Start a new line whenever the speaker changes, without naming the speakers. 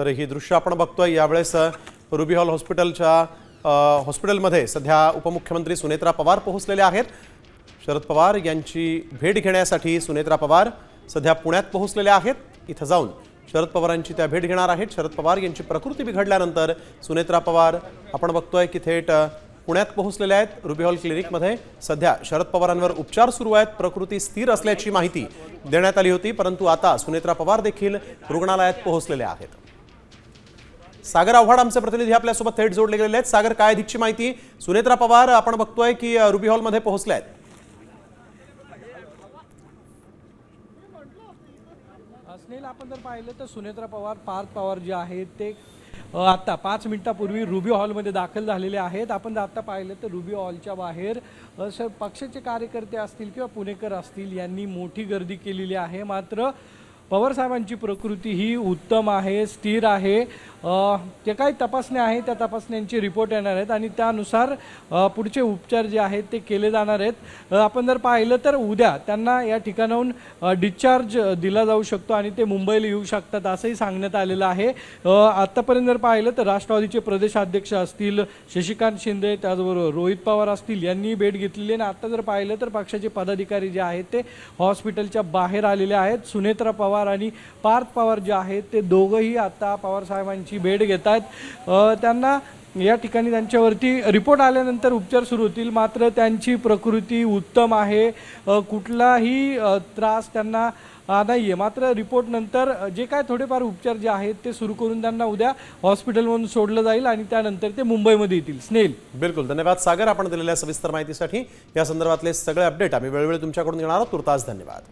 तर ही दृश्य आपण बघतोय यावेळेस रुबी हॉल हॉस्पिटलमध्ये सध्या उपमुख्यमंत्री सुनेत्रा पवार पोहोचलेले आहेत। शरद पवार यांची भेट घेण्यासाठी सुनेत्रा पवार सध्या पुण्यात पोहोचलेले आहेत। इथं जाऊन शरद पवारांची त्या भेट घेणार आहेत। शरद पवार यांची प्रकृती बिघडल्यानंतर सुनेत्रा पवार आपण बघतोय की थेट पुण्यात पोहोचलेले आहेत। रुबी हॉल क्लिनिकमध्ये सध्या शरद पवारांवर उपचार सुरू आहेत। प्रकृती स्थिर असल्याची माहिती देण्यात आली होती, परंतु आता सुनेत्रा पवार देखील रुग्णालयात पोहोचलेले आहेत। सागर आव्हाड आमचे प्रतिनिधी आपल्यासोबत थेट जोडले गेलेले आहेत। सागर, काय अधिकची माहिती? सुनेत्रा पवार आपण बघतोय की रुबी हॉलमध्ये पोहोचले आहेत।
स्नेल, आपण जर पाहिलं तर सुनेत्रा पवार, पार्थ पवार जे आहेत ते आता 5 मिनिटांपूर्वी रुबी हॉलमध्ये दाखल झालेले आहेत। आपण जर आता पाहिलं तर रुबी हॉलच्या बाहेर पक्षाचे कार्यकर्ते असतील किंवा पुणेकर असतील यांनी मोठी गर्दी केलेली आहे। मात्र पवार साहेबांची प्रकृती ही उत्तम आहे, स्थिर आहे। जे काही तपासण्या आहेत त्या तपासण्यांचे रिपोर्ट येणार आहेत आणि त्यानुसार पुढचे उपचार जे आहेत ते केले जाणार आहेत। आपण जर पाहिलं तर उद्या त्यांना या ठिकाणाहून डिस्चार्ज दिला जाऊ शकतो आणि ते मुंबईला येऊ शकतात असंही सांगण्यात आलेलं आहे। आत्तापर्यंत जर पाहिलं तर राष्ट्रवादीचे प्रदेशाध्यक्ष असतील शशिकांत शिंदे, त्याचबरोबर रोहित पवार असतील यांनी भेट घेतलेली आहे। आता जर पाहिलं तर पक्षाचे पदाधिकारी जे आहेत ते हॉस्पिटलच्या बाहेर आलेले आहेत। सुनेत्रा पवार आणि पार्थ पवार जे आहेत ते दोघंही आता पवार साहेबांची भेट घेत आहेत। त्यांना या ठिकाणी त्यांच्यावरती रिपोर्ट आल्यानंतर उपचार सुरू होतील। मात्र त्यांची प्रकृती उत्तम आहे, कुठलाही त्रास त्यांना नाही आहे। मात्र रिपोर्ट नंतर जे काय थोडेफार उपचार जे आहेत ते सुरू करून त्यांना उद्या हॉस्पिटलमधून सोडलं जाईल आणि त्यानंतर ते मुंबईमध्ये येतील। स्नेल,
बिलकुल धन्यवाद सागर, आपण दिलेल्या सविस्तर माहितीसाठी। या संदर्भातले सगळे अपडेट आम्ही वेळोवेळी तुमच्याकडून घेणार आहोत। तुर्तास धन्यवाद।